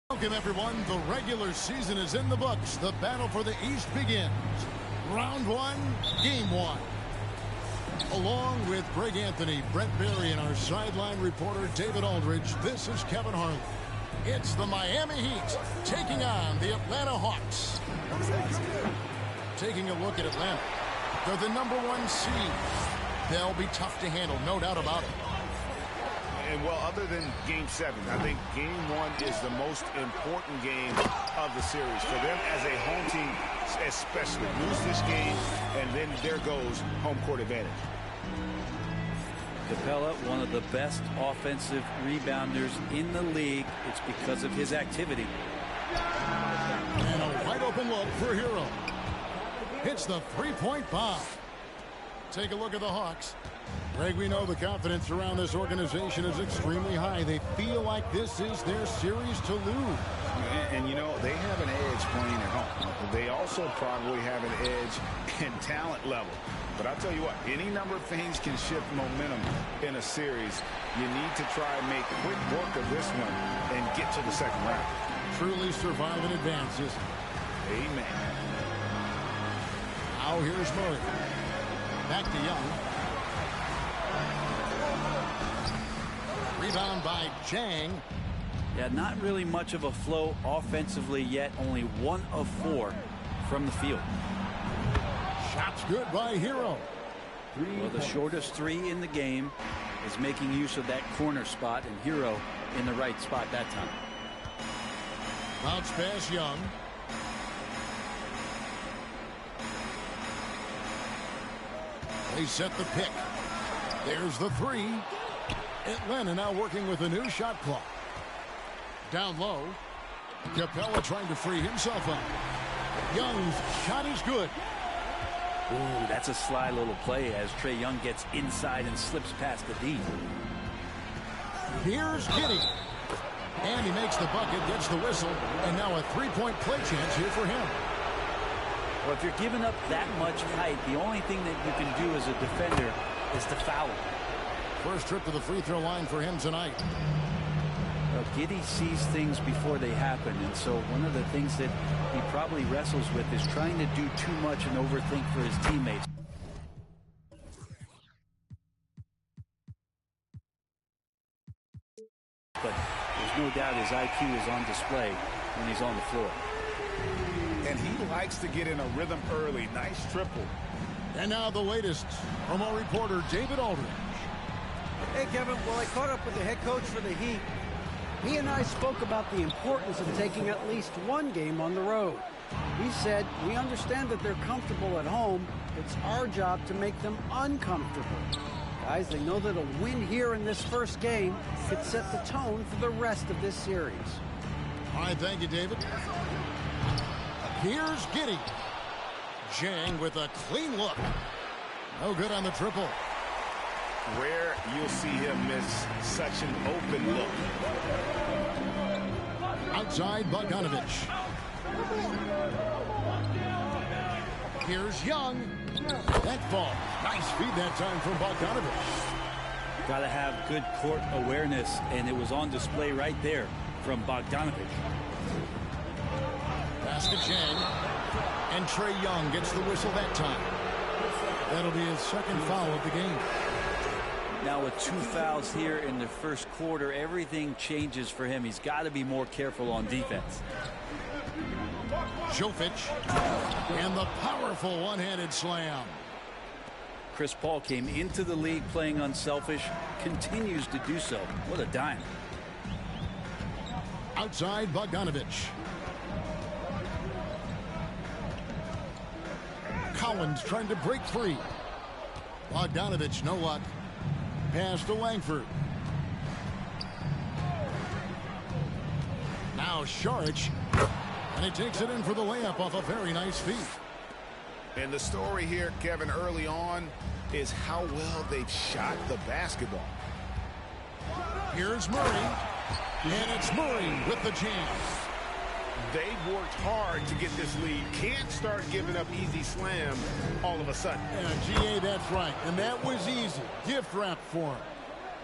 Welcome, everyone. The regular season is in the books. The battle for the East begins. Round one, game one. Along with Greg Anthony, Brent Berry, and our sideline reporter, David Aldridge, this is Kevin Harlan. It's the Miami Heat taking on the Atlanta Hawks. Taking a look at Atlanta. They're the #1 seed. They'll be tough to handle, no doubt about it. And, well, other than Game 7, I think Game 1 is the most important game of the series. For them as a home team, especially. Lose this game, and then there goes home court advantage. Capella, one of the best offensive rebounders in the league. It's because of his activity. And a wide open look for Hero. Hits the three-point bomb. Take a look at the Hawks. Greg, we know the confidence around this organization is extremely high. They feel like this is their series to lose. And you know, they have an edge playing at home. They also probably have an edge in talent level. But I'll tell you what, any number of things can shift momentum in a series. You need to try and make quick work of this one and get to the second round. Truly survive and advances. Amen. Now here's Murray. Back to Young. Rebound by Chang. Yeah, not really much of a flow offensively yet. Only 1 of 4 from the field. Shots good by Hero. Well, the shortest 3 in the game is making use of that corner spot, and Hero in the right spot that time. Bounce pass Young. They set the pick. There's the 3. Atlanta now working with a new shot clock. Down low. Capella trying to free himself up. Young's shot is good. Ooh, that's a sly little play as Trae Young gets inside and slips past the D. Here's Giddey. And he makes the bucket, gets the whistle, and now a three-point play chance here for him. Well, if you're giving up that much height, the only thing that you can do as a defender is to foul him. First trip to the free throw line for him tonight. Well, Giddey sees things before they happen, and so one of the things that he probably wrestles with is trying to do too much and overthink for his teammates. But there's no doubt his IQ is on display when he's on the floor. And he likes to get in a rhythm early. Nice triple. And now the latest from our reporter, David Aldridge. Hey, Kevin. Well, I caught up with the head coach for the Heat. He and I spoke about the importance of taking at least one game on the road. He said, "We understand that they're comfortable at home. It's our job to make them uncomfortable." Guys, they know that a win here in this first game could set the tone for the rest of this series. All right, thank you, David. Here's Giddey. Jang with a clean look. No good on the triple. Rare you'll see him miss such an open look. Outside Bogdanovich. Here's Young. That ball. Nice feed that time from Bogdanovich. Got to have good court awareness, and it was on display right there from Bogdanovich. Pass to Jang. And Trae Young gets the whistle that time. That'll be his second foul of the game. Now with 2 fouls here in the first quarter, everything changes for him. He's got to be more careful on defense. Jovic. And the powerful one-handed slam. Chris Paul came into the league playing unselfish, continues to do so. What a dime. Outside Bogdanovich. Collins trying to break free. Bogdanovich, no luck. Pass to Langford. Now Saric. And he takes it in for the layup off a very nice feed. And the story here, Kevin, early on is how well they've shot the basketball. Here's Murray. And it's Murray with the jam. They've worked hard to get this lead. Can't start giving up easy slam all of a sudden. Yeah, GA, that's right. And that was easy. Gift wrap for him.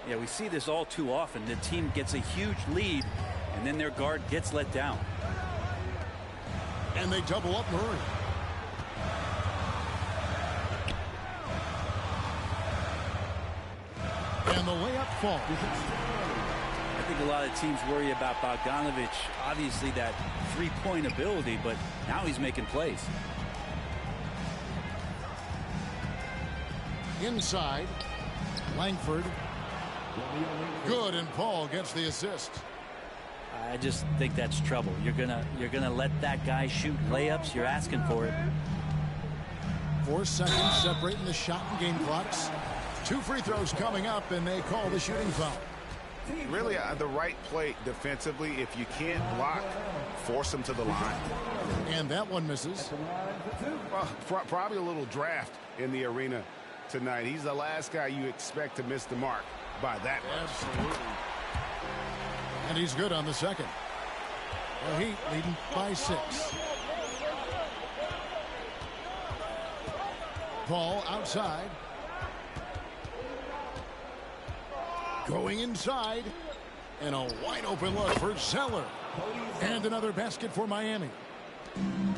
Yeah, we see this all too often. The team gets a huge lead, and then their guard gets let down. And they double up Murray. And the layup falls. I think a lot of teams worry about Bogdanovich. Obviously that three-point ability, but now he's making plays. Inside. Langford. Good, and Paul gets the assist. I just think that's trouble. You're gonna let that guy shoot layups. You're asking for it. 4 seconds separating the shot and game clocks. 2 free throws coming up, and they call the shooting foul. Really, the right play defensively. If you can't block, force them to the line. And that one misses. Well, probably a little draft in the arena tonight. He's the last guy you expect to miss the mark by that much. Absolutely. And he's good on the second. The Heat leading by 6. Paul outside. Going inside. And a wide open look for Zeller. And another basket for Miami.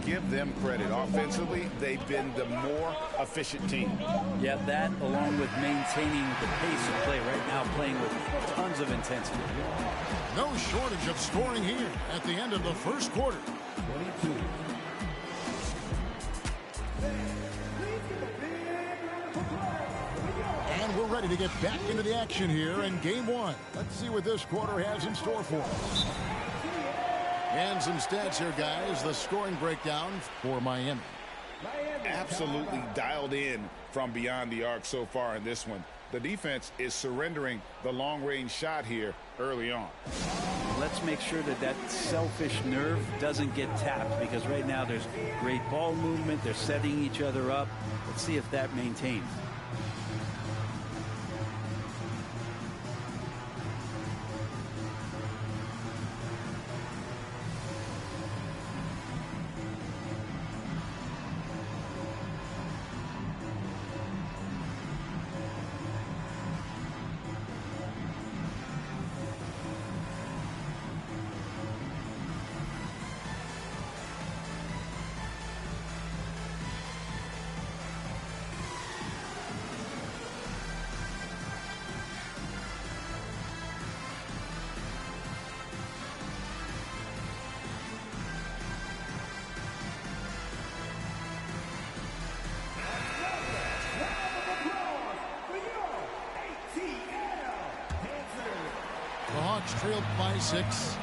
Give them credit. Offensively, they've been the more efficient team. Yeah, that along with maintaining the pace of play right now, playing with tons of intensity. No shortage of scoring here at the end of the first quarter. 22. And we're ready to get back into the action here in game 1. Let's see what this quarter has in store for us. And some stats here, guys. The scoring breakdown for Miami. Absolutely dialed in from beyond the arc so far in this one. The defense is surrendering the long-range shot here early on. Let's make sure that that selfish nerve doesn't get tapped, because right now there's great ball movement. They're setting each other up. Let's see if that maintains. The Hawks trailed by 6.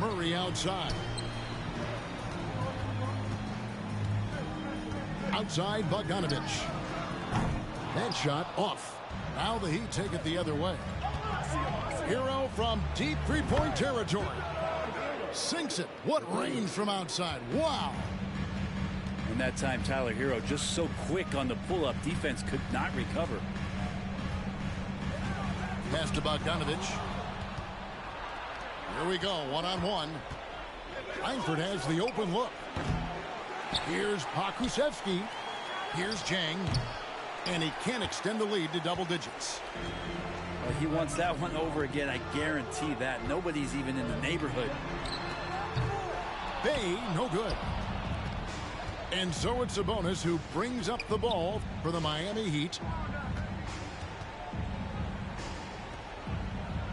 Murray outside. Outside Bogdanovich. That shot off. Now the Heat take it the other way. Hero from deep three-point territory. Sinks it. What range from outside. Wow. And that time Tyler Hero just so quick on the pull-up. Defense could not recover. Pass to Bogdanovich. Here we go, one-on-one. Langford has the open look. Here's Pokusevski. Here's Jang. And he can't extend the lead to double digits. Well, he wants that one over again, I guarantee that. Nobody's even in the neighborhood. Bay, no good. And so it's Sabonis who brings up the ball for the Miami Heat.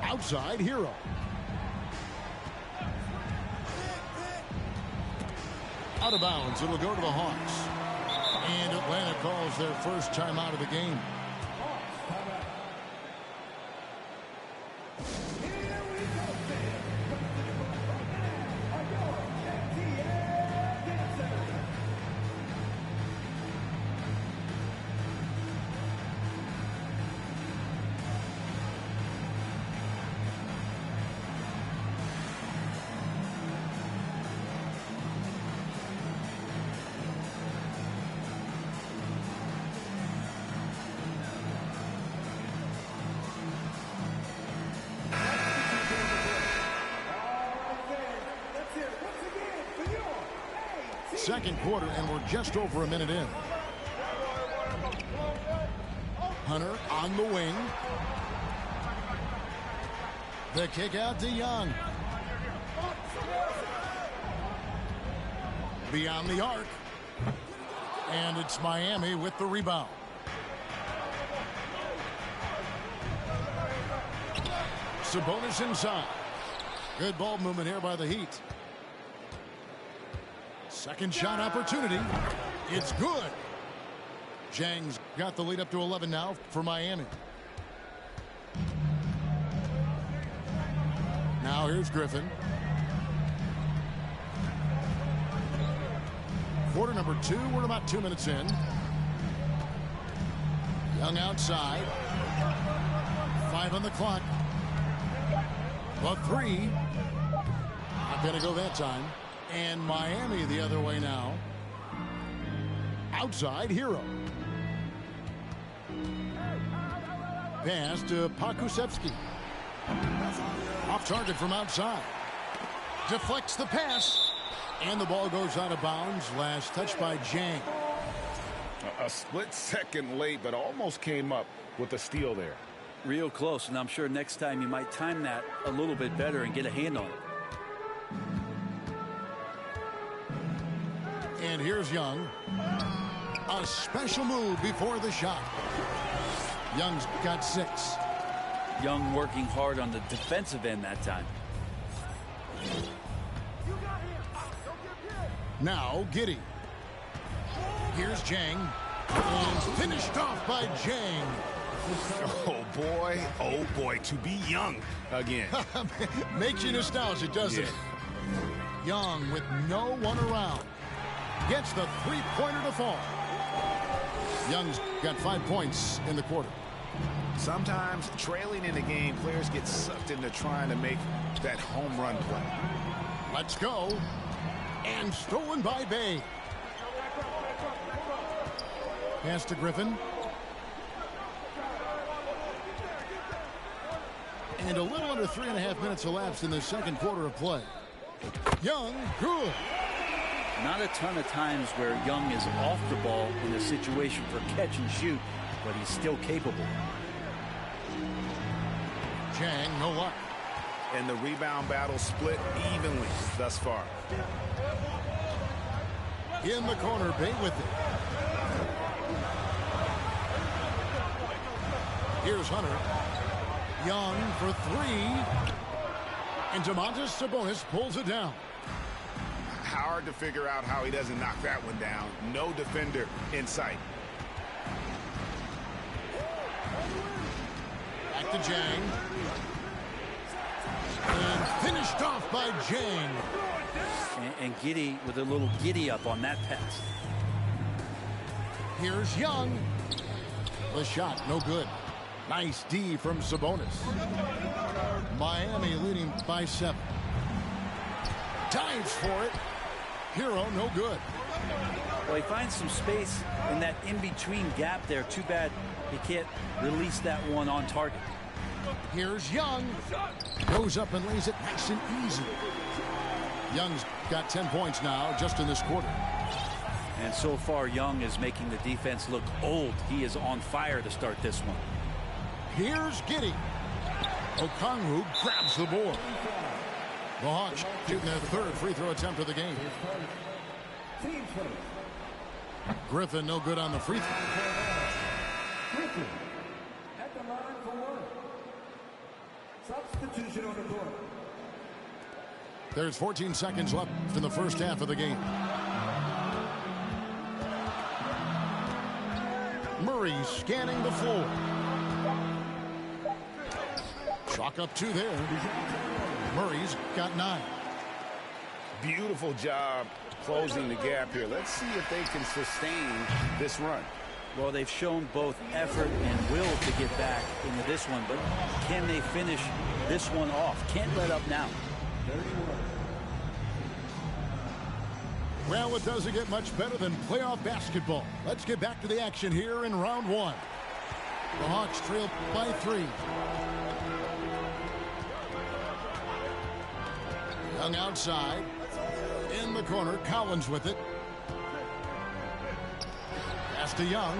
Outside Hero. Out of bounds. It'll go to the Hawks. And Atlanta calls their first timeout of the game. Second quarter, and we're just over a minute in. Hunter on the wing. The kick out to Young. Beyond the arc. And it's Miami with the rebound. Sabonis inside. Good ball movement here by the Heat. Second shot opportunity. It's good. Jang's got the lead up to 11 now for Miami. Now here's Griffin. Quarter number 2. We're about 2 minutes in. Young outside. 5 on the clock. The 3. Not going to go that time. And Miami the other way now. Outside Hero. Pass to Pokusevski. Off target from outside. Deflects the pass. And the ball goes out of bounds. Last touch by Jang. A split second late, but almost came up with a steal there. Real close, and I'm sure next time you might time that a little bit better and get a hand on it. And here's Young. A special move before the shot. Young's got 6. Young working hard on the defensive end that time. Now Giddey. Here's Jang. And finished off by Jang. Oh boy, to be Young again. Makes you nostalgic, doesn't it? Young with no one around. Gets the three-pointer to fall. Young's got 5 points in the quarter. Sometimes trailing in the game, players get sucked into trying to make that home run play. Let's go. And stolen by Bay. Pass to Griffin. And a little under 3.5 minutes elapsed in the second quarter of play. Young, good. Not a ton of times where Young is off the ball in a situation for catch and shoot, but he's still capable. Jang, no luck. And the rebound battle split evenly thus far. In the corner, Bay with it. Here's Hunter. Young for 3. And Domantas Sabonis pulls it down. Hard to figure out how he doesn't knock that one down. No defender in sight. Back to Jang. And finished off by Jang. And Giddy with a little giddy up on that pass. Here's Young. The shot, no good. Nice D from Sabonis. Miami leading by 7. Dives for it. Hero, no good. Well, he finds some space in that in-between gap there. Too bad he can't release that one on target. Here's Young. Goes up and lays it nice and easy. Young's got 10 points now just in this quarter. And so far, Young is making the defense look old. He is on fire to start this one. Here's Giddy. Okongwu grabs the board. The Hawks shooting their 3rd free throw attempt of the game. Griffin no good on the free throw. At the line for one. Substitution on the court. There's 14 seconds left in the first half of the game. Murray scanning the floor. Chalk up 2 there. Murray's got 9. Beautiful job closing the gap here. Let's see if they can sustain this run. Well, they've shown both effort and will to get back into this one, but can they finish this one off? Can't let up now. Well, it doesn't get much better than playoff basketball. Let's get back to the action here in round 1. The Hawks trail by 3. Young outside. In the corner, Collins with it. Pass to Young.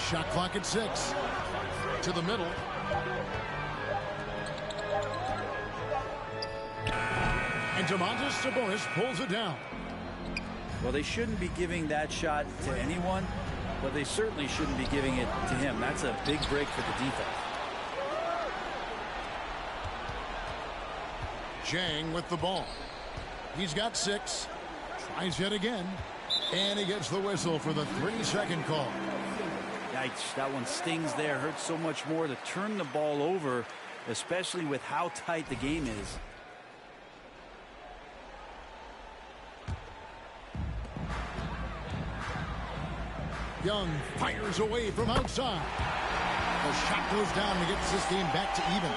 Shot clock at 6. To the middle. And Domantas Sabonis pulls it down. Well, they shouldn't be giving that shot to anyone, but they certainly shouldn't be giving it to him. That's a big break for the defense. Jang with the ball. He's got 6. Tries yet again. And he gets the whistle for the 3-second call. Yikes, that one stings there. Hurts so much more to turn the ball over, especially with how tight the game is. Young fires away from outside. The shot goes down and gets this game back to even.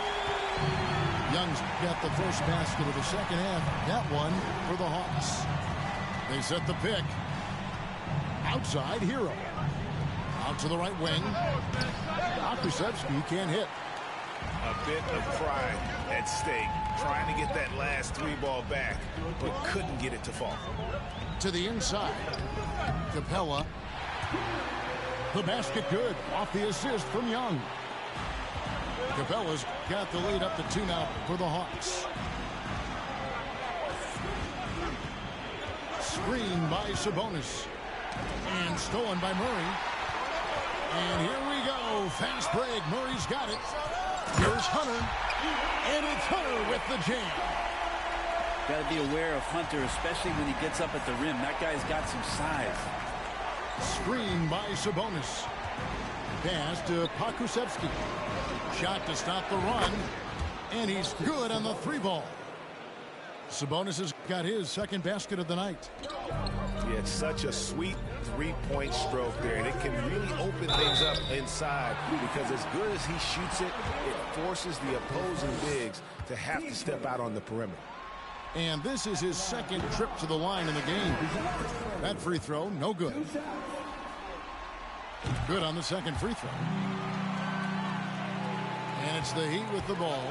Young's got the first basket of the second half. That one for the Hawks. They set the pick. Outside, Hero. Out to the right wing. Akusevsky can't hit. A bit of pride at stake. Trying to get that last 3 ball back, but couldn't get it to fall. To the inside. Capella. The basket good. Off the assist from Young. Capella's got the lead up to 2 now for the Hawks. Screen by Sabonis. And stolen by Murray. And here we go. Fast break. Murray's got it. Here's Hunter. And it's Hunter with the jam. Got to be aware of Hunter, especially when he gets up at the rim. That guy's got some size. Screen by Sabonis. Pass to Pakusevsky. Shot to stop the run. And he's good on the 3 ball. Sabonis has got his second basket of the night. Yeah, it's such a sweet 3-point stroke there, and it can really open things up inside because as good as he shoots it, it forces the opposing bigs to have to step out on the perimeter. And this is his second trip to the line in the game. That free throw, no good. Good on the second free throw. And it's the Heat with the ball.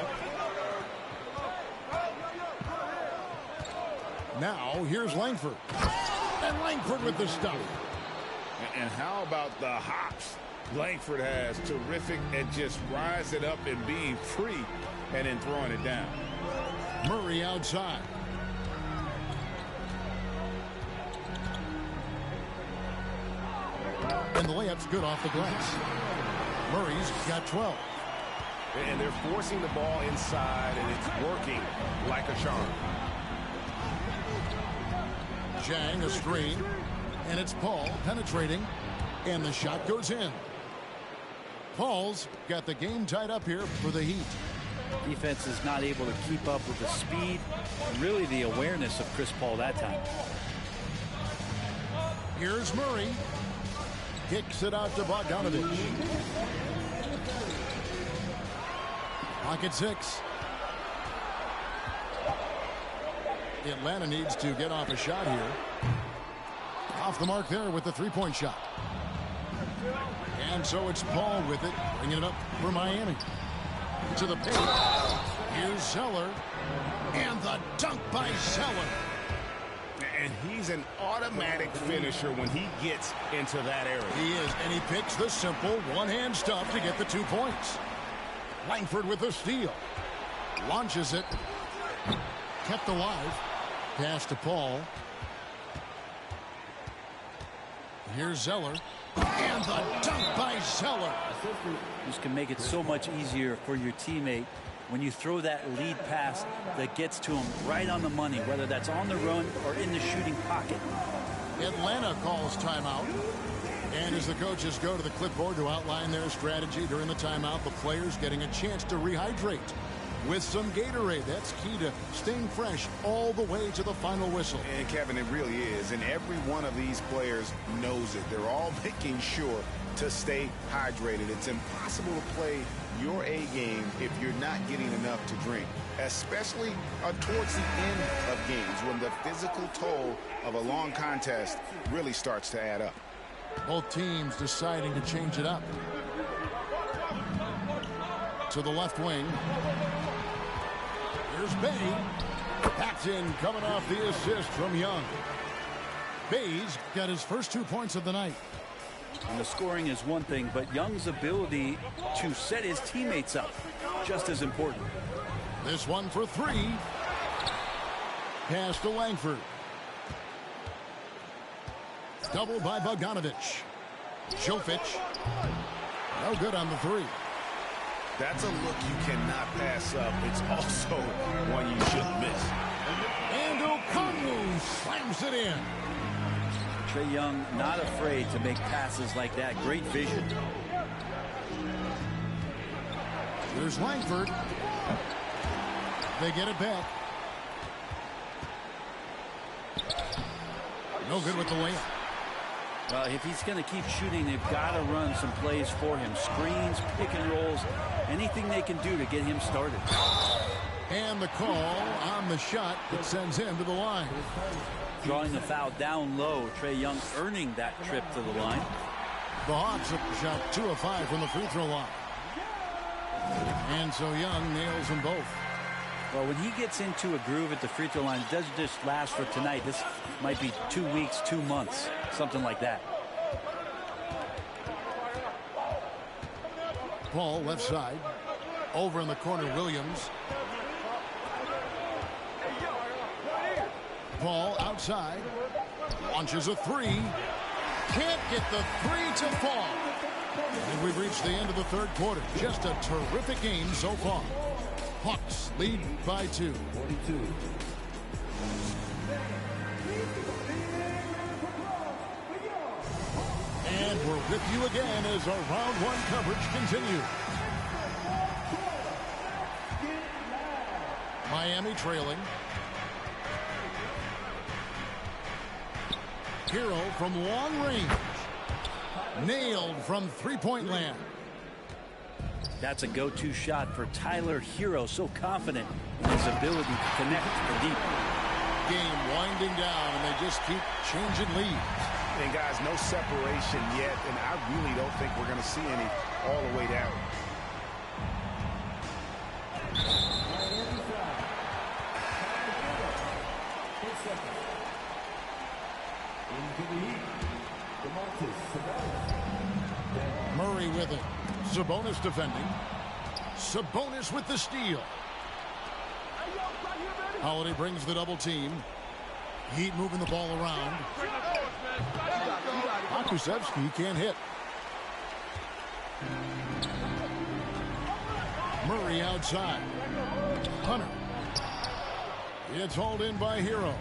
Now, here's Langford. And Langford with the stuff. And how about the hops Langford has? Terrific at just rising up and being free and then throwing it down. Murray outside. And the layup's good off the glass. Murray's got 12. And they're forcing the ball inside, and it's working like a charm. Jang, a screen. And it's Paul penetrating. And the shot goes in. Paul's got the game tied up here for the Heat. Defense is not able to keep up with the speed and really the awareness of Chris Paul that time. Here's Murray. Kicks it out to Bogdanovich. Pocket 6. Atlanta needs to get off a shot here. Off the mark there with the three-point shot. And so it's Paul with it, bringing it up for Miami. To the paint. Here's Zeller. And the dunk by Zeller. And he's an automatic finisher when he gets into that area. He is, and he picks the simple one-hand stuff to get the 2 points. Langford with the steal. Launches it. Kept alive. Pass to Paul. Here's Zeller. And the dunk by Zeller. This can make it so much easier for your teammate when you throw that lead pass that gets to him right on the money, whether that's on the run or in the shooting pocket. Atlanta calls timeout. And as the coaches go to the clipboard to outline their strategy during the timeout, the players getting a chance to rehydrate with some Gatorade. That's key to staying fresh all the way to the final whistle. And Kevin, it really is. And every one of these players knows it. They're all making sure to stay hydrated. It's impossible to play your A game if you're not getting enough to drink, especially towards the end of games when the physical toll of a long contest really starts to add up. Both teams deciding to change it up. To the left wing. Here's Bay. That's in, coming off the assist from Young. Bay's got his first 2 points of the night. And the scoring is one thing, but Young's ability to set his teammates up just as important. This one for 3. Pass to Langford. Double by Bogdanovich. Jovic. No good on the 3. That's a look you cannot pass up. It's also one you shouldn't miss. And Okongwu slams it in. Trae Young not afraid to make passes like that. Great vision. Here's Langford. They get it back. No good with the layup. Well, if he's going to keep shooting, they've got to run some plays for him. Screens, pick and rolls, anything they can do to get him started. And the call on the shot that sends him to the line. Drawing the foul down low. Trae Young earning that trip to the line. The Hawks have shot 2 of 5 from the free throw line. And so Young nails them both. Well, when he gets into a groove at the free throw line, it doesn't just last for tonight. This might be 2 weeks, 2 months, something like that. Paul left side. Over in the corner, Williams. Paul outside. Launches a 3. Can't get the 3 to fall. And we've reached the end of the third quarter. Just a terrific game so far. Hawks lead by 2. 42. And we're with you again as our round 1 coverage continues. Miami trailing. Hero from long range. Nailed from three-point land. That's a go-to shot for Tyler Hero. So confident in his ability to connect for deep. Game winding down, and they just keep changing leads. And guys, no separation yet, and I really don't think we're going to see any all the way down. Murray with it. Sabonis defending. Sabonis with the steal. Holiday brings the double team. Heat moving the ball around. Akusevsky can't hit. Murray outside. Hunter. It's hauled in by Hero.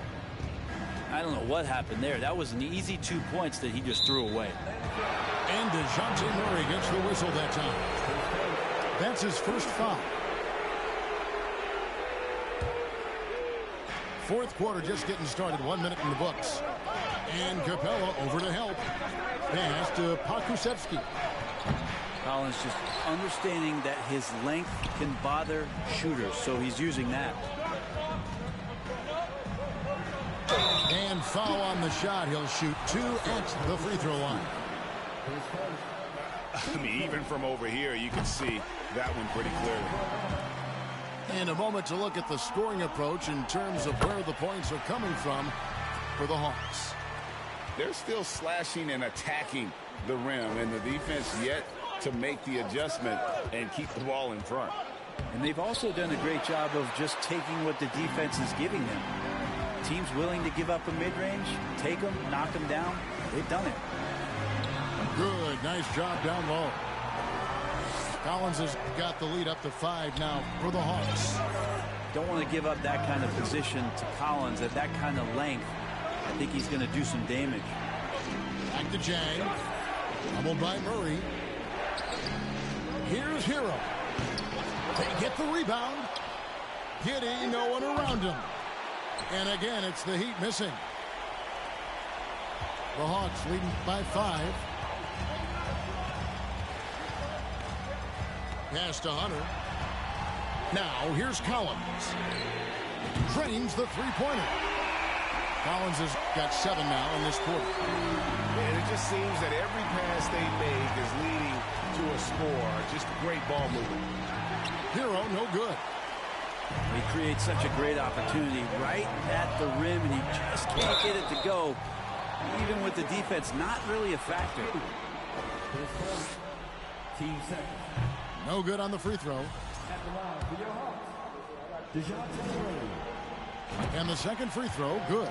I don't know what happened there. That was an easy 2 points that he just threw away. And DeJounte Murray gets the whistle that time. That's his first foul. Fourth quarter just getting started. 1 minute in the books. And Capella over to help. Pass to Pokusevski. Collins just understanding that his length can bother shooters, so he's using that. And foul on the shot. He'll shoot 2 at the free throw line. I mean, even from over here, you can see that one pretty clearly. And a moment to look at the scoring approach in terms of where the points are coming from for the Hawks. They're still slashing and attacking the rim, and the defense yet to make the adjustment and keep the ball in front. And they've also done a great job of just taking what the defense is giving them. Teams willing to give up a mid-range, take them, knock them down. They've done it. Good, nice job down low. Collins has got the lead up to 5 now for the Hawks. Don't want to give up that kind of position to Collins at that kind of length. I think he's going to do some damage. Back to Jang. Doubled by Murray. Here's Hero. They get the rebound. Giddy, no one around him. And again, it's the Heat missing. The Hawks leading by 5. Pass to Hunter. Now, here's Collins. Drains the three-pointer. Collins has got 7 now in this quarter. And it just seems that every pass they make is leading to a score. Just great ball movement. Hero, no good. He creates such a great opportunity right at the rim, and he just can't get it to go. Even with the defense not really a factor. Team second. No good on the free throw. At the line for your Hawks, DeJounte Murray. And the second free throw, good.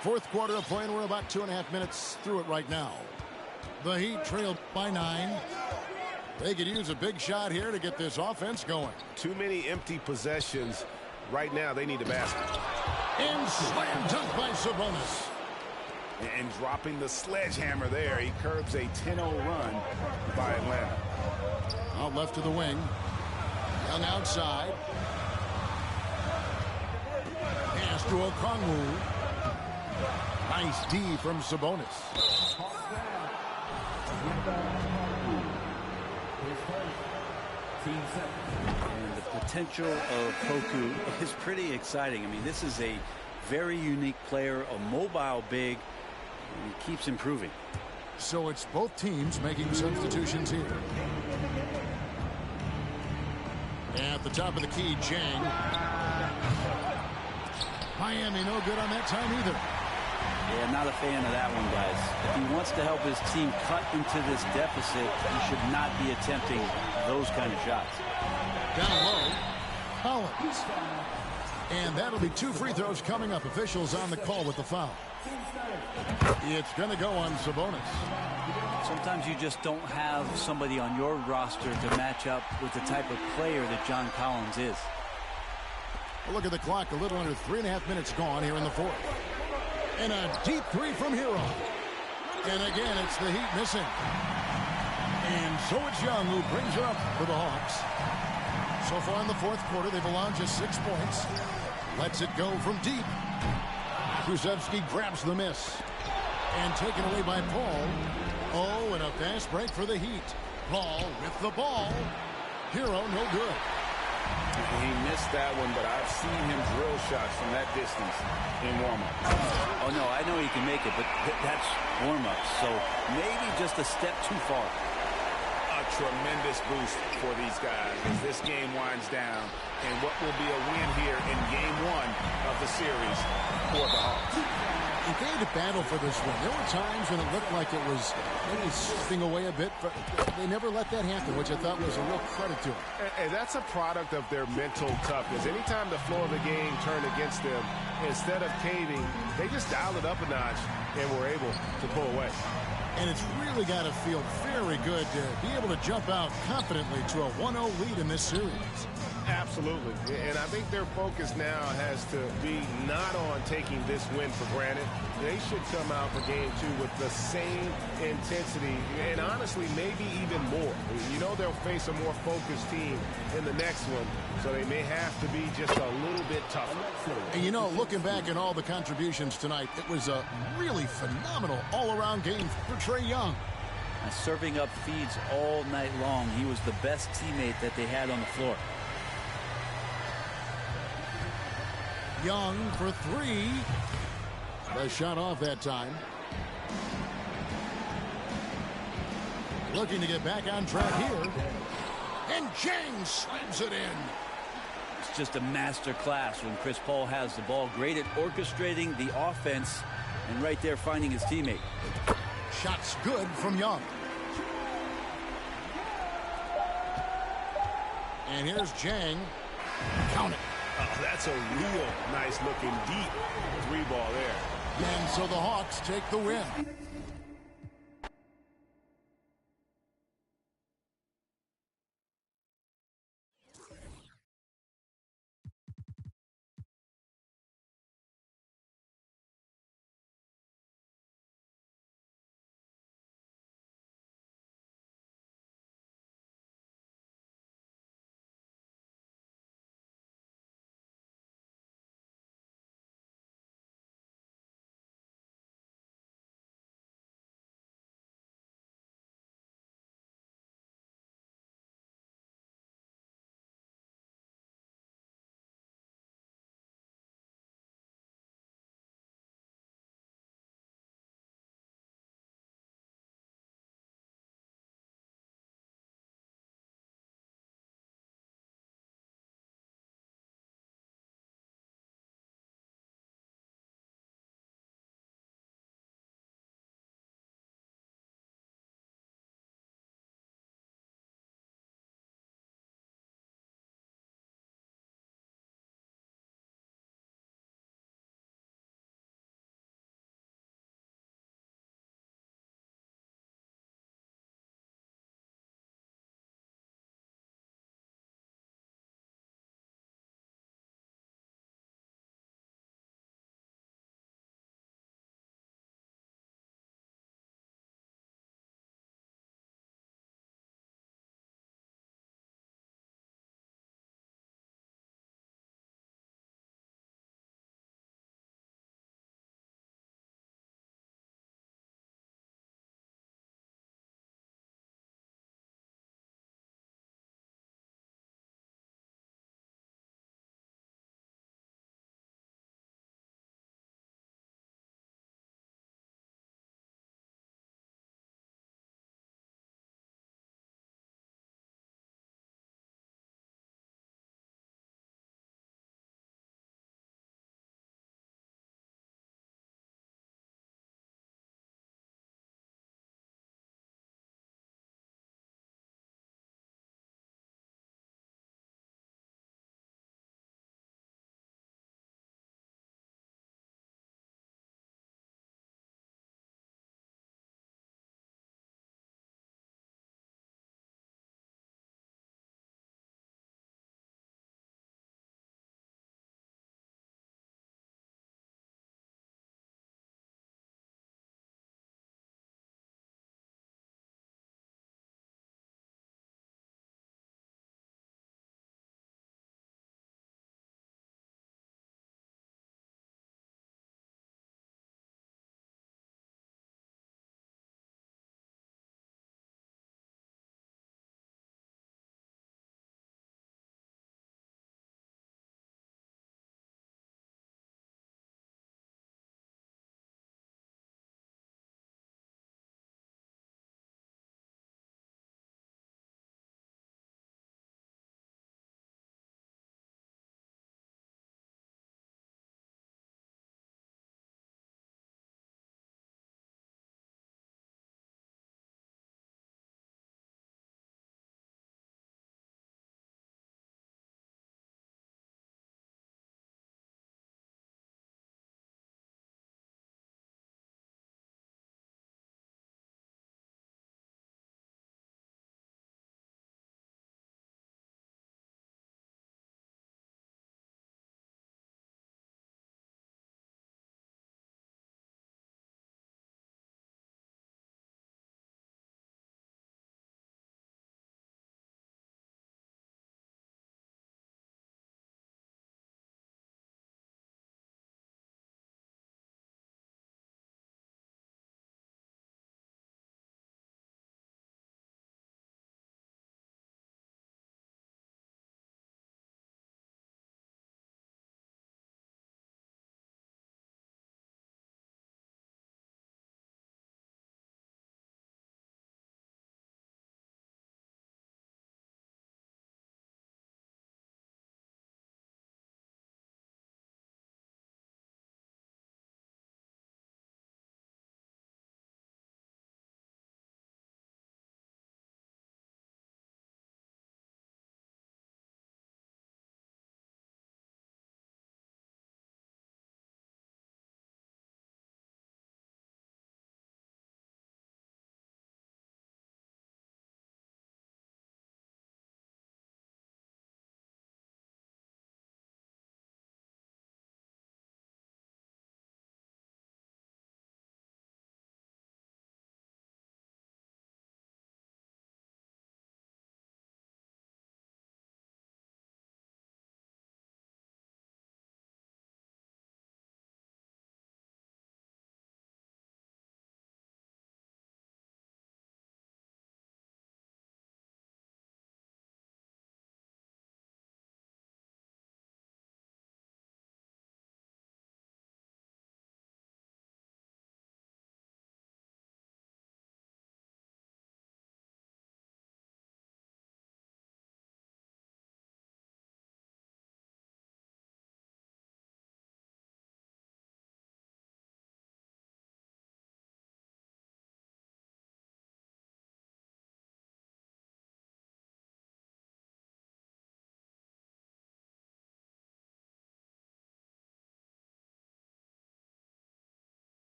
Fourth quarter of play, and we're about 2.5 minutes through it right now. The Heat trailed by 9. They could use a big shot here to get this offense going. Too many empty possessions. Right now, they need a basket. And slam dunk by Sabonis. And dropping the sledgehammer there, he curbs a 10-0 run by Atlanta. Out left to the wing. Young outside. Pass to Okongwu. Nice D from Sabonis. Team second. And the potential of Poku is pretty exciting. I mean, this is a very unique player, a mobile big, and he keeps improving. So it's both teams making substitutions here. At the top of the key, Jang. Miami no good on that time either. Yeah, not a fan of that one, guys. If he wants to help his team cut into this deficit, he should not be attempting those kind of shots. Down low, Collins. And that'll be 2 free throws coming up. Officials on the call with the foul. It's going to go on Sabonis. Sometimes you just don't have somebody on your roster to match up with the type of player that John Collins is. A look at the clock. A little under 3.5 minutes gone here in the fourth. And a deep 3 from Hero. And again, it's the Heat missing. And so it's Young who brings her up for the Hawks. So far in the fourth quarter, they've allowed just 6 points. Lets it go from deep. Krusevsky grabs the miss. And taken away by Paul. Oh, and a fast break for the Heat. Paul with the ball. Hero, no good. He missed that one, but I've seen him drill shots from that distance in warm-up. Oh, no, I know he can make it, but that's warm-up. So maybe just a step too far. A tremendous boost for these guys as this game winds down and what will be a win here in game 1 of the series for the Hawks. If they had to battle for this win, there were times when it looked like it was maybe slipping away a bit, but they never let that happen, which I thought was a real credit to them. And that's a product of their mental toughness. Anytime the flow of the game turned against them, instead of caving, they just dialed it up a notch and were able to pull away. And it's really got to feel very good to be able to jump out confidently to a 1-0 lead in this series. Absolutely. And I think their focus now has to be not on taking this win for granted. They should come out for game 2 with the same intensity and honestly maybe even more. You know they'll face a more focused team in the next one, so they may have to be just a little bit tougher. And you know, looking back at all the contributions tonight, it was a really phenomenal all-around game for Trae Young. Serving up feeds all night long. He was the best teammate that they had on the floor. Young for 3. The shot off that time. Looking to get back on track here. And James slams it in. It's just a master class when Chris Paul has the ball. Great at orchestrating the offense and right there finding his teammate. Shots good from Young. And here's Jang. Count it. Oh, that's a real nice looking deep 3-ball there. And so the Hawks take the win.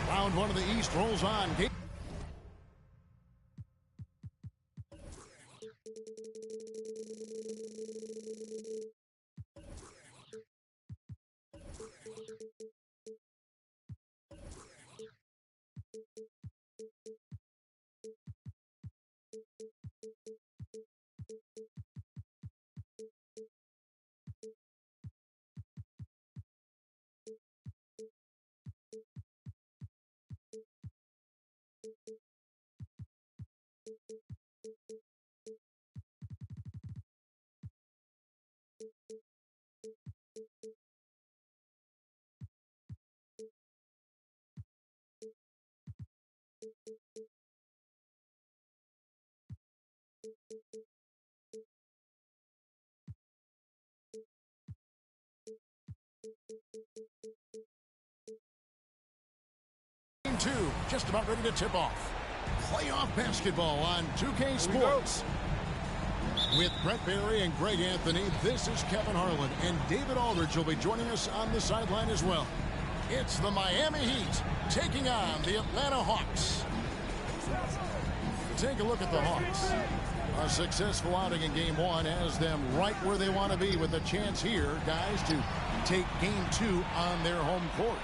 Round one of the East rolls on. Game two, just about ready to tip off. Playoff basketball on 2K Sports. With Brett Barry and Greg Anthony, this is Kevin Harlan, and David Aldridge will be joining us on the sideline as well. It's the Miami Heat taking on the Atlanta Hawks. Take a look at the Hawks. A successful outing in game one has them right where they want to be, with a chance here, guys, to take game two on their home court.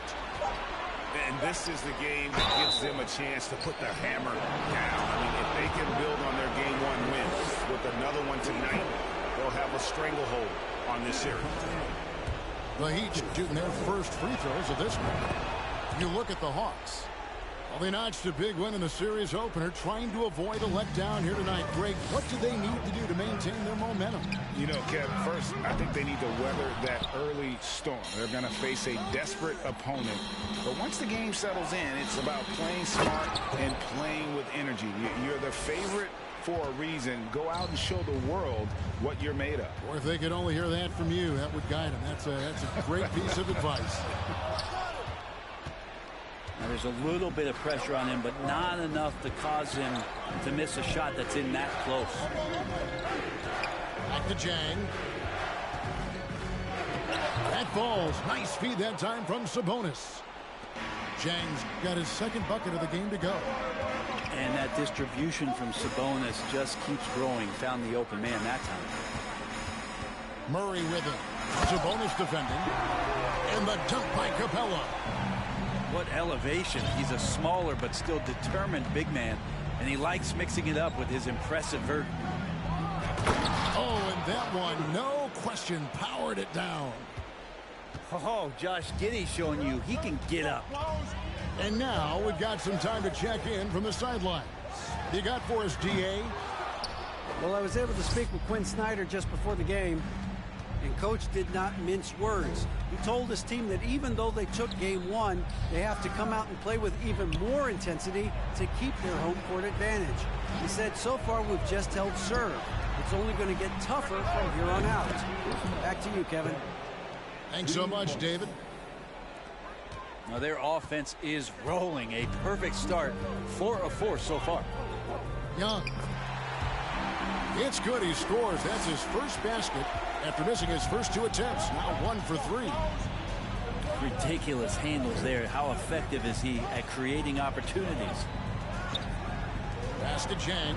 And this is the game that gives them a chance to put the hammer down. I mean, if they can build on their game one win with another one tonight, they'll have a stranglehold on this series. The Heat shooting their first free throws of this one. You look at the Hawks. Well, they notched a big win in the series opener, trying to avoid a letdown here tonight. Greg, what do they need to do to maintain their momentum? You know, Kev, first, I think they need to weather that early storm. They're going to face a desperate opponent. But once the game settles in, it's about playing smart and playing with energy. You're the favorite for a reason. Go out and show the world what you're made of. Or if they could only hear that from you, that would guide them. That's a great piece of advice. Now, there's a little bit of pressure on him, but not enough to cause him to miss a shot that's in that close. Back to Jang. That falls. Nice feed that time from Sabonis. Jang's got his second bucket of the game to go. And that distribution from Sabonis just keeps growing. Found the open man that time. Murray with it. Sabonis defending. And the dunk by Capella. What elevation. He's a smaller but still determined big man, and he likes mixing it up with his impressive vert. Oh, and that one, no question, powered it down. Oh, Josh Giddey showing you he can get up. And now we've got some time to check in from the sidelines. You got for us, DA? Well, I was able to speak with Quinn Snyder just before the game, and Coach did not mince words. He told his team that even though they took game one, they have to come out and play with even more intensity to keep their home court advantage. He said, so far we've just held serve. It's only going to get tougher from here on out. Back to you, Kevin. Thanks so much, David. Now their offense is rolling. A perfect start. 4 of 4 so far. Young. It's good. He scores. That's his first basket after missing his first 2 attempts. Now 1 for 3. Ridiculous handles there. How effective is he at creating opportunities? Pass to Jang.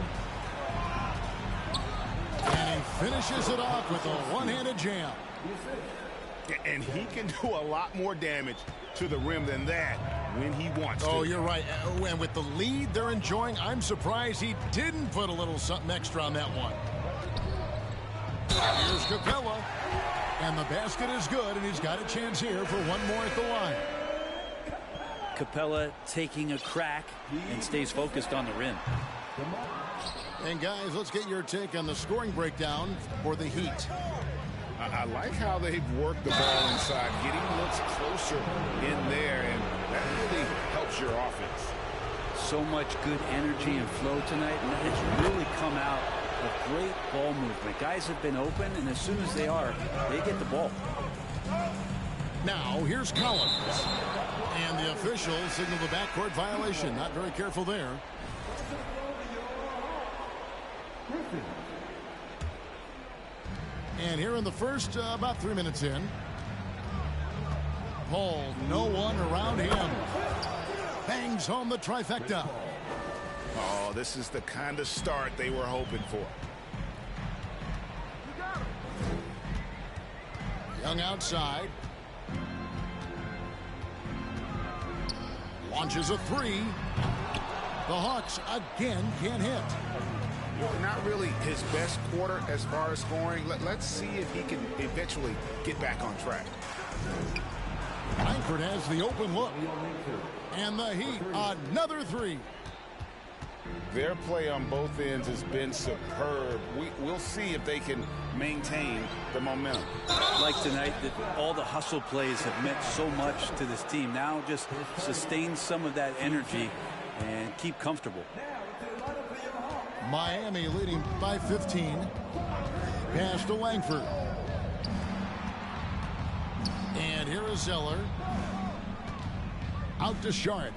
And he finishes it off with a one-handed jam. And he can do a lot more damage to the rim than that when he wants to. Oh, you're right. And with the lead they're enjoying, I'm surprised he didn't put a little something extra on that one. Here's Capella. And the basket is good, and he's got a chance here for one more at the line. Capella taking a crack and stays focused on the rim. And guys, let's get your take on the scoring breakdown for the Heat. I like how they've worked the ball inside, getting looks closer in there, and that really helps your offense. So much good energy and flow tonight, and it's really come out of great ball movement. Guys have been open, and as soon as they are, they get the ball. Now, here's Collins. And the officials signal the backcourt violation. Not very careful there. And here in the first, about 3 minutes in. Paul, no one around him. Bangs home the trifecta. Oh, this is the kind of start they were hoping for. Young outside. Launches a three. The Hawks again can't hit. Not really his best quarter as far as scoring. Let's see if he can eventually get back on track. Langford has the open look. And the Heat, another three. Their play on both ends has been superb. We'll see if they can maintain the momentum. Like tonight, that all the hustle plays have meant so much to this team. Now just sustain some of that energy and keep comfortable. Miami leading by 15. Pass to Langford. And here is Zeller. Out to Saric.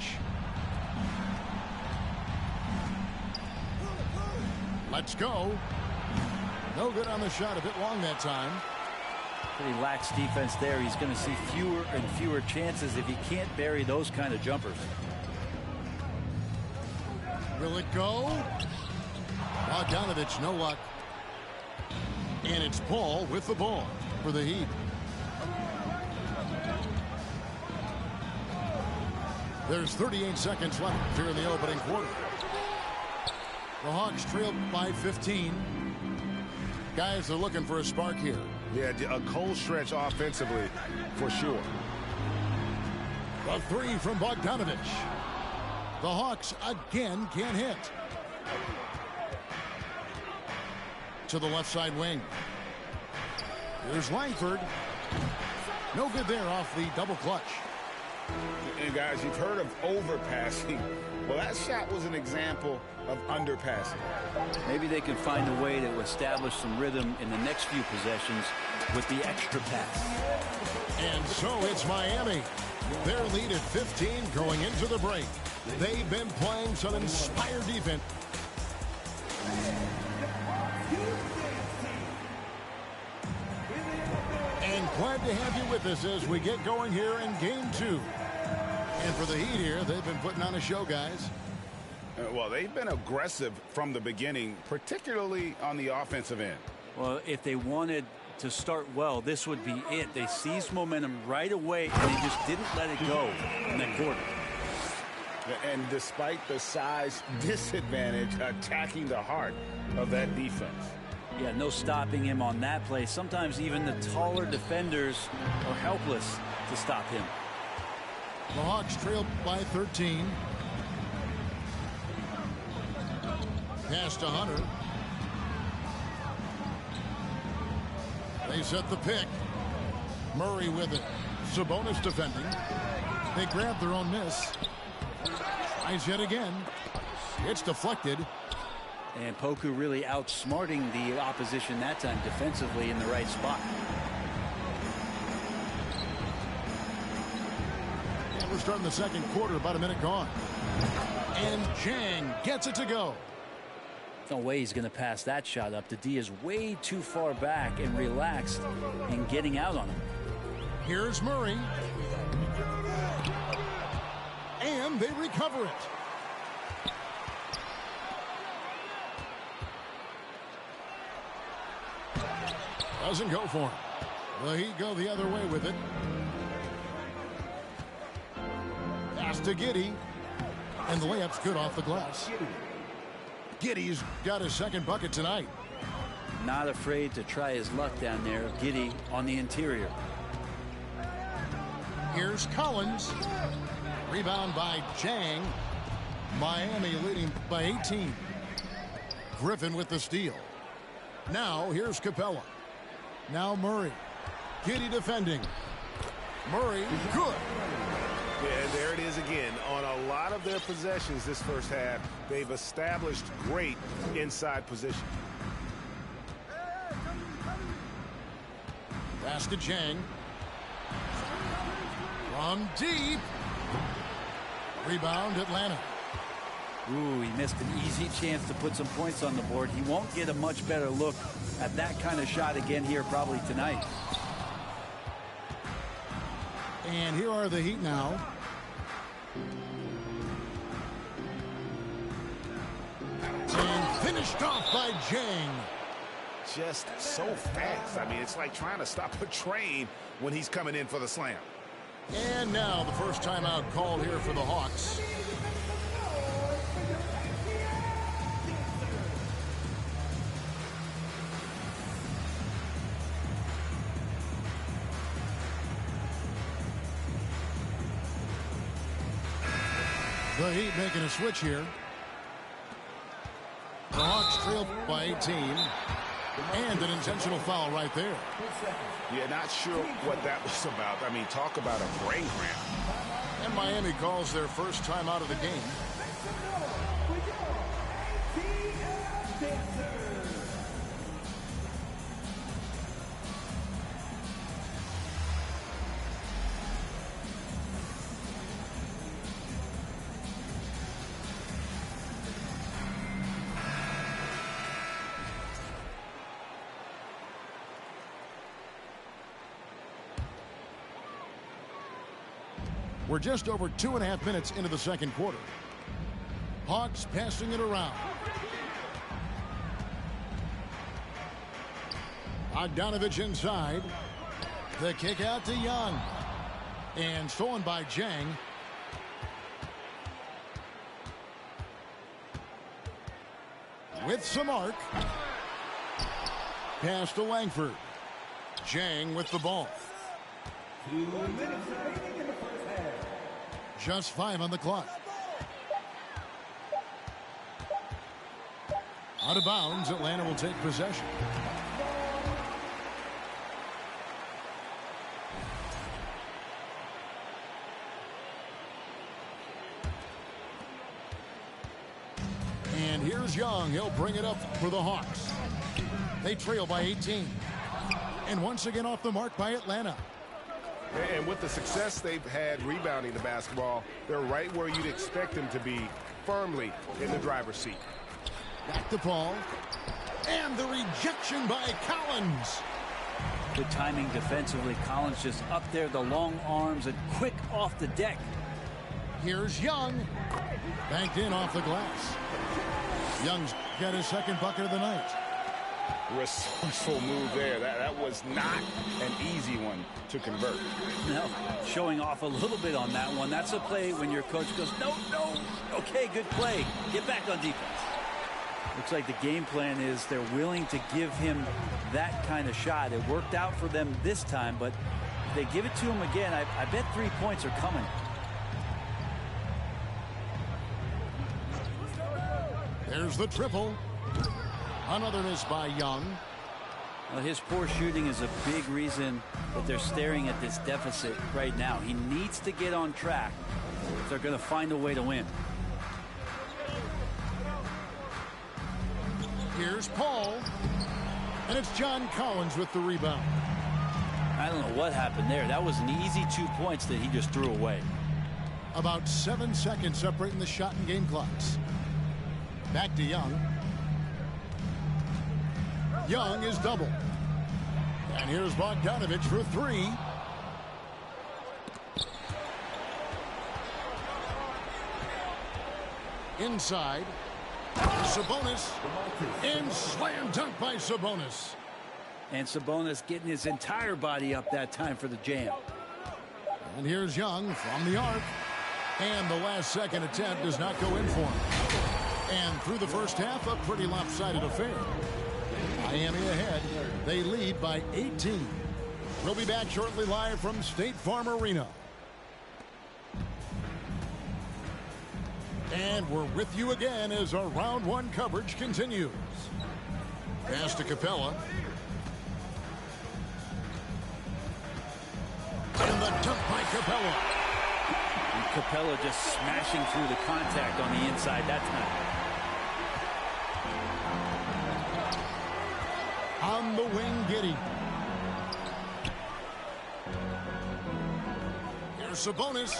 Let's go. No good on the shot. A bit long that time. Pretty lax defense there. He's going to see fewer and fewer chances if he can't bury those kind of jumpers. Will it go? Bogdanovich, no luck. And it's Paul with the ball for the Heat. There's 38 seconds left here in the opening quarter. The Hawks trailed by 15. Guys are looking for a spark here. Yeah, a cold stretch offensively for sure. The three from Bogdanovich. The Hawks again can't hit. To the left side wing. Here's Langford. No good there off the double clutch. And guys, you've heard of overpassing. Well, that shot was an example of underpassing. Maybe they can find a way to establish some rhythm in the next few possessions with the extra pass. And so it's Miami. Their lead at 15 going into the break. They've been playing some inspired defense. And glad to have you with us as we get going here in game 2. And for the Heat here, they've been putting on a show, guys. Well, they've been aggressive from the beginning, particularly on the offensive end. Well, if they wanted to start well, this would be it. They seized momentum right away, and they just didn't let it go in that quarter. And despite the size disadvantage, attacking the heart of that defense. Yeah, no stopping him on that play. Sometimes even the taller defenders are helpless to stop him. The Hawks trailed by 13. Pass to Hunter. They set the pick. Murray with it. Sabonis defending. They grab their own miss. Tries yet again. It's deflected. And Poku really outsmarting the opposition that time defensively in the right spot. And we're starting the second quarter, about a minute gone. And Jang gets it to go. No way he's going to pass that shot up. The D is way too far back and relaxed in getting out on him. Here's Murray. And they recover it. Doesn't go for him. The Heat go the other way with it. Pass to Giddey. And the layup's good off the glass. Giddey's got his second bucket tonight. Not afraid to try his luck down there. Giddey on the interior. Here's Collins. Rebound by Jang. Miami leading by 18. Griffin with the steal. Now here's Capella. Now Murray. Giddey defending. Murray, good. Yeah, and there it is again. On a lot of their possessions this first half, they've established great inside position. Pass to Jang. From deep. Rebound Atlanta. Ooh, he missed an easy chance to put some points on the board. He won't get a much better look at that kind of shot again here probably tonight. And here are the Heat now. And finished off by Jang. Just so fast. I mean, it's like trying to stop a train when he's coming in for the slam. And now the first timeout called here for the Hawks. The Heat making a switch here. The Hawks trail by 18. And an intentional foul right there. Yeah, not sure what that was about. I mean, talk about a brain cramp. And Miami calls their first time out of the game. We're just over 2.5 minutes into the second quarter. Hawks passing it around. Bogdanovich inside. The kick out to Young. And stolen by Jang. With some arc. Pass to Langford. Jang with the ball. 2 minutes remaining in the first half. Just 5 on the clock. Out of bounds, Atlanta will take possession. And here's Young. He'll bring it up for the Hawks. They trail by 18. And once again off the mark by Atlanta. And with the success they've had rebounding the basketball, they're right where you'd expect them to be, firmly in the driver's seat. Back to Paul. And the rejection by Collins. Good timing defensively. Collins just up there, the long arms, and quick off the deck. Here's Young. Banked in off the glass. Young's got his second bucket of the night. Resourceful move there. That was not an easy one to convert. No, showing off a little bit on that one. That's a play when your coach goes, no, no. Okay, good play. Get back on defense. Looks like the game plan is they're willing to give him that kind of shot. It worked out for them this time, but if they give it to him again, I bet 3 points are coming. There's the triple. Another miss by Young. Well, his poor shooting is a big reason that they're staring at this deficit right now. He needs to get on track if they're going to find a way to win. Here's Paul. And it's John Collins with the rebound. I don't know what happened there. That was an easy 2 points that he just threw away. About 7 seconds separating the shot and game clocks. Back to Young. Young is double. And here's Bogdanovich for 3. Inside. Sabonis. And slam dunk by Sabonis. And Sabonis getting his entire body up that time for the jam. And here's Young from the arc. And the last second attempt does not go in for him. And through the first half, a pretty lopsided affair. Miami ahead. They lead by 18. We'll be back shortly live from State Farm Arena. And we're with you again as our round one coverage continues. Pass to Capella. And the dunk by Capella. And Capella just smashing through the contact on the inside that time. On the wing, Giddey. Here's Sabonis.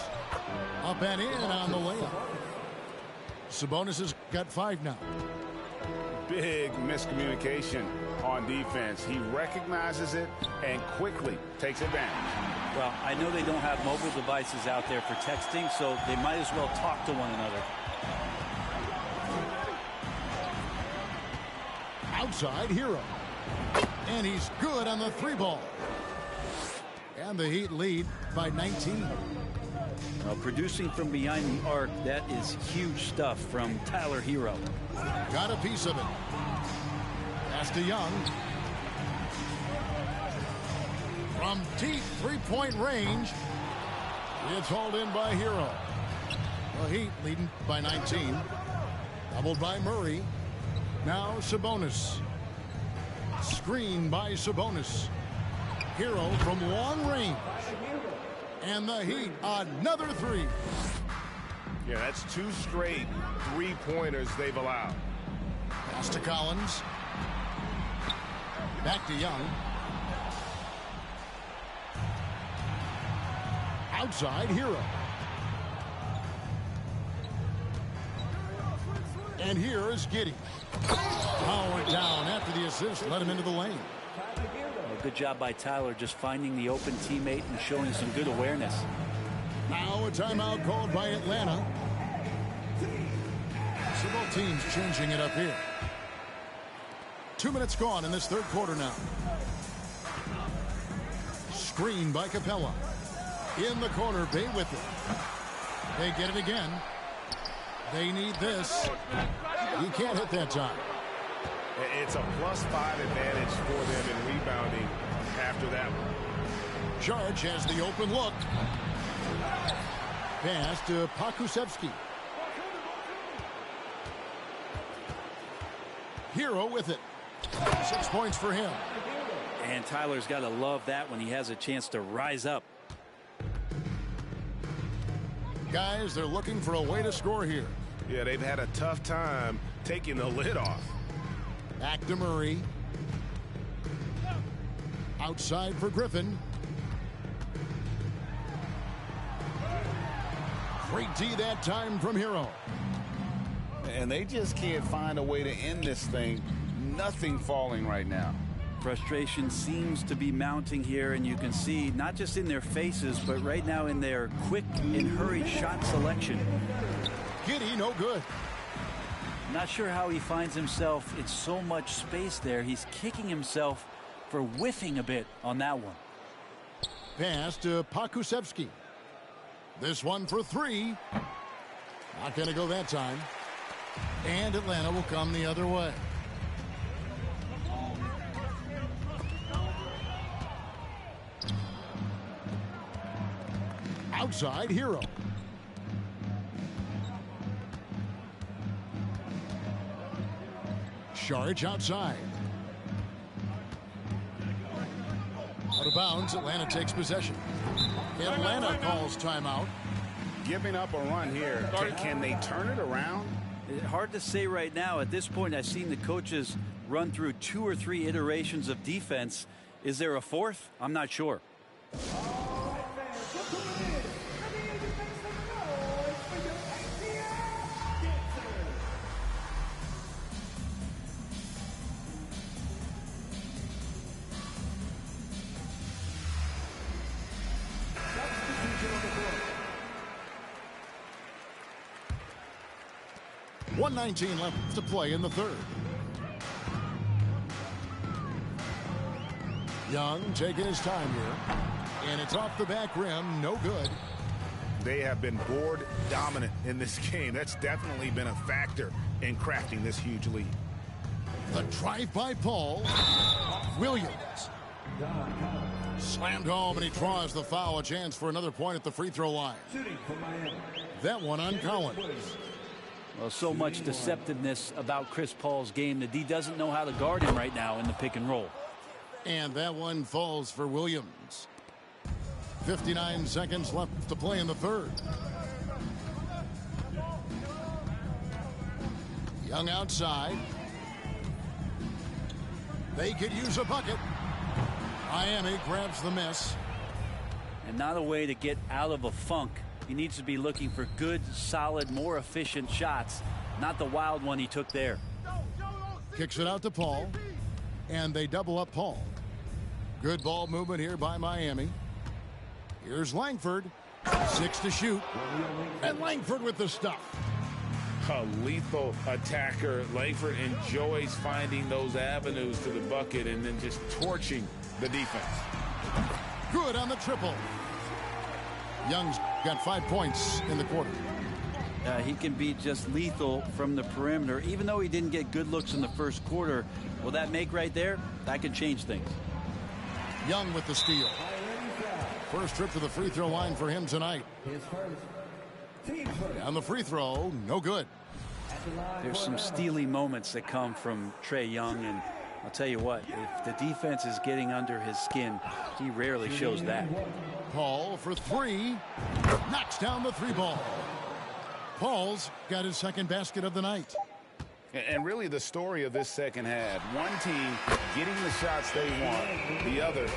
Up and in on the layup. Sabonis has got 5 now. Big miscommunication on defense. He recognizes it and quickly takes advantage. Well, I know they don't have mobile devices out there for texting, so they might as well talk to one another. Outside, Hero. And he's good on the 3-ball. And the Heat lead by 19. Producing from behind the arc, that is huge stuff from Tyler Hero. Got a piece of it. Pass to Young. From deep 3-point range. It's hauled in by Hero. The Heat leading by 19. Doubled by Murray. Now Sabonis. Screen by Sabonis. Hero from long range. And the Heat, another 3. Yeah, that's 2 straight 3-pointers they've allowed. Pass to Collins. Back to Young. Outside, Hero. And here is Giddey. Powered down after the assist. Let him into the lane. Good job by Tyler just finding the open teammate and showing some good awareness. Now a timeout called by Atlanta. So both teams changing it up here. 2 minutes gone in this third quarter now. Screen by Capella. In the corner, Bay with it. They get it again. They need this. He can't hit that time. It's a +5 advantage for them in rebounding after that one. Charge has the open look. Pass to Pokusevski. Hero with it. 6 points for him. And Tyler's got to love that when he has a chance to rise up. Guys, they're looking for a way to score here. Yeah, they've had a tough time taking the lid off. Back to Murray. Outside for Griffin. Great D that time from Hero. And they just can't find a way to end this thing. Nothing falling right now. Frustration seems to be mounting here, and you can see not just in their faces, but right now in their quick and hurried shot selection. Giddey, no good. Not sure how he finds himself in so much space there. He's kicking himself for whiffing a bit on that one. Pass to Pokusevski. This one for 3. Not going to go that time. And Atlanta will come the other way. Outside, Hero. Saric outside. Out of bounds, Atlanta takes possession. Atlanta calls timeout. Giving up a run here. Can they turn it around? Hard to say right now. At this point, I've seen the coaches run through 2 or 3 iterations of defense. Is there a 4th? I'm not sure. .119 left to play in the third. Young taking his time here. And it's off the back rim. No good. They have been board dominant in this game. That's definitely been a factor in crafting this huge lead. The drive by Paul. Williams. Slammed home, and he draws the foul. A chance for another point at the free throw line. That one on Collins. Well, so much deceptiveness about Chris Paul's game that he doesn't know how to guard him right now in the pick and roll. And that one falls for Williams. 59 seconds left to play in the third. Young outside. They could use a bucket. Miami grabs the miss. And not a way to get out of a funk. He needs to be looking for good, solid, more efficient shots, not the wild one he took there. Kicks it out to Paul, and they double up Paul. Good ball movement here by Miami. Here's Langford. 6 to shoot. And Langford with the stuff. A lethal attacker. Langford enjoys finding those avenues to the bucket and then just torching the defense. Good on the triple. Young's got 5 points in the quarter. He can be just lethal from the perimeter. Even though he didn't get good looks in the first quarter, will that make right there? That could change things. Young with the steal. First trip to the free throw line for him tonight. On the free throw, no good. There's some steely moments that come from Trae Young, and I'll tell you what, if the defense is getting under his skin, he rarely shows that. Paul for 3. Knocks down the 3 ball. Paul's got his second basket of the night. And really the story of this second half. One team getting the shots they want, the other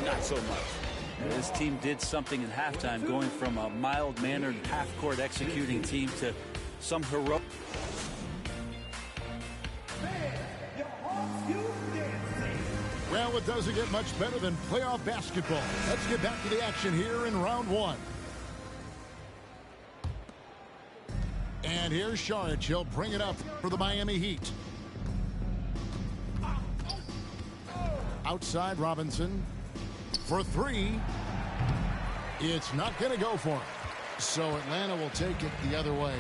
not so much. This team did something at halftime, going from a mild-mannered half-court executing team to some heroic. Well, it doesn't get much better than playoff basketball. Let's get back to the action here in round 1. And here's Saric. He'll bring it up for the Miami Heat. Outside Robinson for 3. It's not going to go for him. So Atlanta will take it the other way.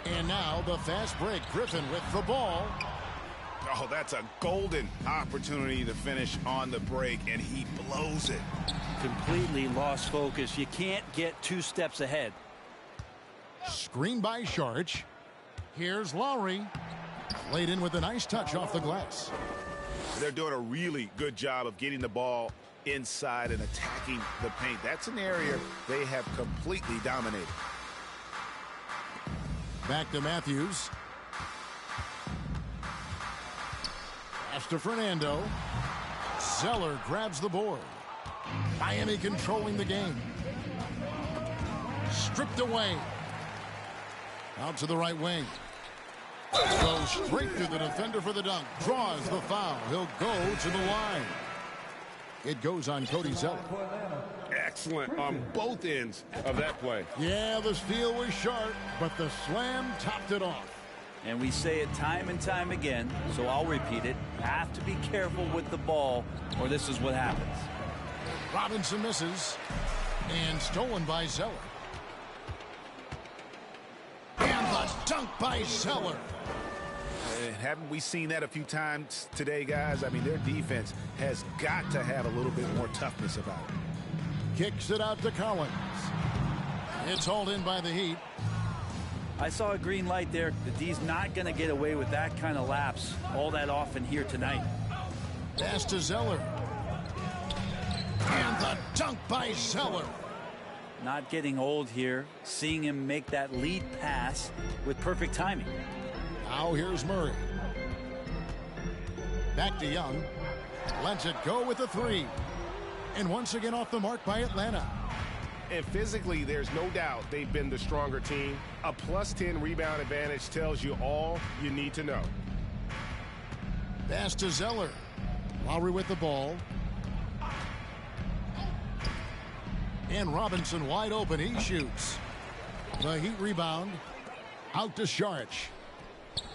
And now the fast break. Griffin with the ball. Oh, that's a golden opportunity to finish on the break, and he blows it. Completely lost focus. You can't get 2 steps ahead. Screen by Saric. Here's Lowry. Laid in with a nice touch off the glass. They're doing a really good job of getting the ball inside and attacking the paint. That's an area they have completely dominated. Back to Matthews. Pass to Fernando. Zeller grabs the board. Miami controlling the game. Stripped away. Out to the right wing. Goes straight through the defender for the dunk. Draws the foul. He'll go to the line. It goes on Cody Zeller. Excellent on both ends of that play. Yeah, the steal was sharp, but the slam topped it off. And we say it time and time again, so I'll repeat it. Have to be careful with the ball, or this is what happens. Robinson misses. And stolen by Zeller. And the dunk by Zeller. Haven't we seen that a few times today, guys? I mean, their defense has got to have a little bit more toughness about it. Kicks it out to Collins. It's hauled in by the Heat. I saw a green light there. The D's not going to get away with that kind of lapse all that often here tonight. Pass to Zeller. And the dunk by Zeller. Not getting old here. Seeing him make that lead pass with perfect timing. Now here's Murray. Back to Young. Lets it go with the 3. And once again off the mark by Atlanta. And physically, there's no doubt they've been the stronger team. A +10 rebound advantage tells you all you need to know. Pass to Zeller. Lowry with the ball. And Robinson wide open. He shoots. The Heat rebound. Out to Saric.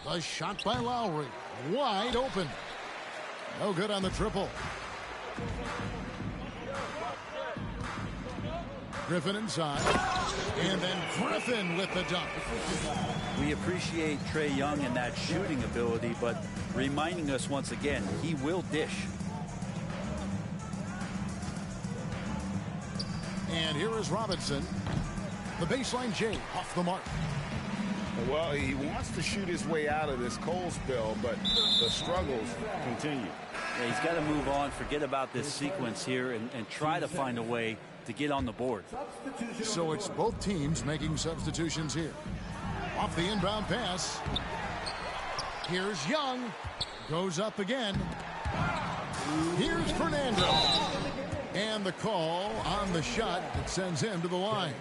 The shot by Lowry. Wide open. No good on the triple. Griffin inside. And then Griffin with the dunk. We appreciate Trae Young and that shooting ability, but reminding us once again, he will dish. And here is Robinson. The baseline J off the mark. Well, he wants to shoot his way out of this cold spell, but the struggles continue. Yeah, he's got to move on, forget about this sequence here, and try to find a way to get on the board. So it's both teams making substitutions here. Off the inbound pass. Here's Young. Goes up again. Here's Fernando. And the call on the shot that sends him to the line.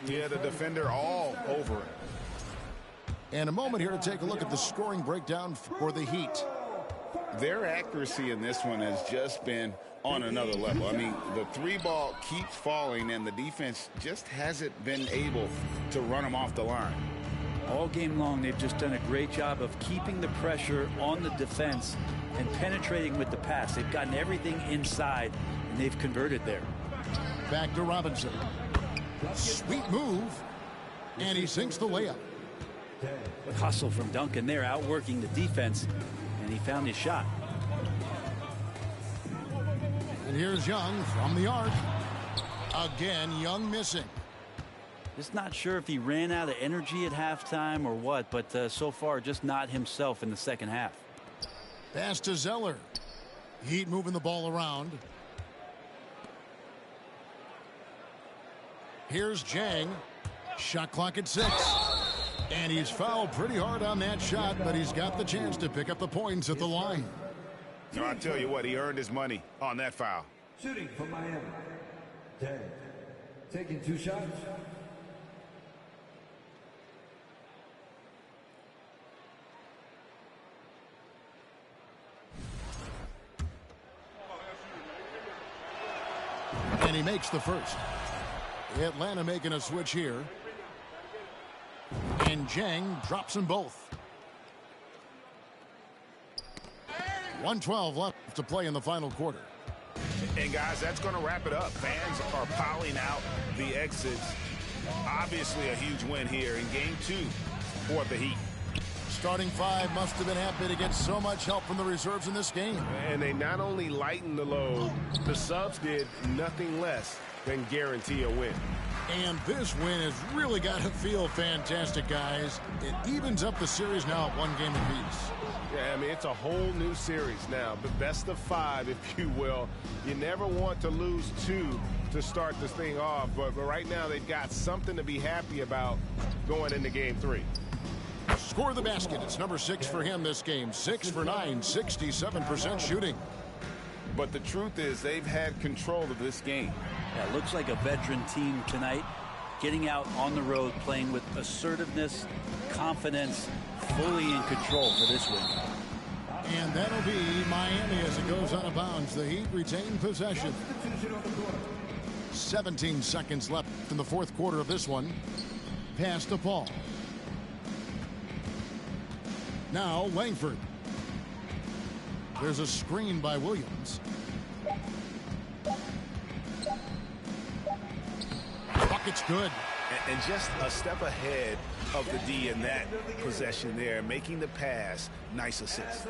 Yeah, the defender all over it. And a moment here to take a look at the scoring breakdown for the Heat. Their accuracy in this one has just been on another level. I mean, the three ball keeps falling, and the defense just hasn't been able to run them off the line. All game long, they've just done a great job of keeping the pressure on the defense and penetrating with the pass. They've gotten everything inside, and they've converted there. Back to Robinson. Sweet move. And he sinks the layup. Hustle from Duncan there, outworking the defense, and he found his shot. And here's Young from the arc. Again, Young missing. Just not sure if he ran out of energy at halftime or what, but so far just not himself in the second half. Pass to Zeller. Heat moving the ball around. Here's Jang. Shot clock at 6. And he's fouled pretty hard on that shot, but he's got the chance to pick up the points at the line. No, I tell you what, he earned his money on that foul. Shooting for Miami. 10. Taking 2 shots. And he makes the first. Atlanta making a switch here. And Jang drops them both. 1:12 left to play in the final quarter. And guys, that's going to wrap it up. Fans are piling out the exits. Obviously a huge win here in game 2 for the Heat. Starting 5 must have been happy to get so much help from the reserves in this game. And they not only lightened the load, the subs did nothing less than guarantee a win. And this win has really got to feel fantastic, guys. It evens up the series now at 1 game apiece. Yeah, I mean, it's a whole new series now, but best of 5, if you will. You never want to lose 2 to start this thing off, but right now they've got something to be happy about going into game 3. Score the basket. It's number 6 for him this game. 6 for 9, 67% shooting. But the truth is they've had control of this game. Yeah, looks like a veteran team tonight, getting out on the road, playing with assertiveness, confidence, fully in control for this win. And that'll be Miami as it goes out of bounds. The Heat retain possession. 17 seconds left in the fourth quarter of this one. Pass to Paul. Now Langford. There's a screen by Williams. Bucket's good. And just a step ahead of the D in that possession there, making the pass. Nice assist.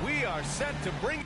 We are set to bring...